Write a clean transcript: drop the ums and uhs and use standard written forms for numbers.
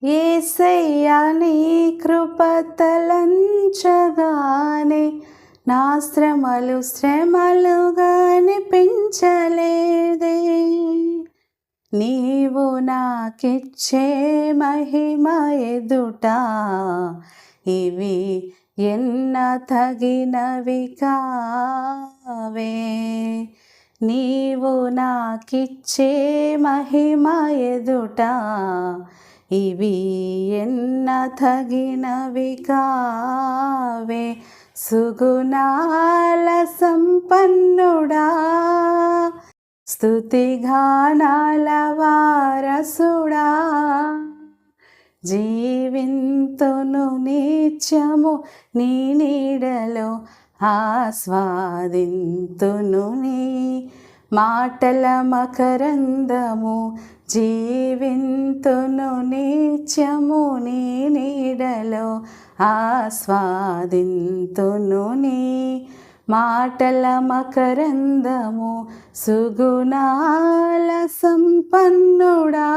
యేసయ్యా నీ కృప తలంచగానే నా శ్రమలు శ్రమలుగానే పెంచలేదే. నీవు నాకిచ్చే మహిమ ఎదుట ఇవి ఎన్న తగినవి కావే. నీవు నాకిచ్చే మహిమ ఎదుట ఇవి ఎన్న తగినవి కావే. సుగుణాల సంపన్నుడా, స్తుతిగానాల వారసుడా, జీవింతును నిత్యము నీ నీడలో ఆస్వాదింతును నీ మాటల మకరందము. జీవింతును నిత్యము నీ నీడలో ఆస్వాదింతును నీ మాటల మకరందము. సుగుణాల సంపన్నుడా.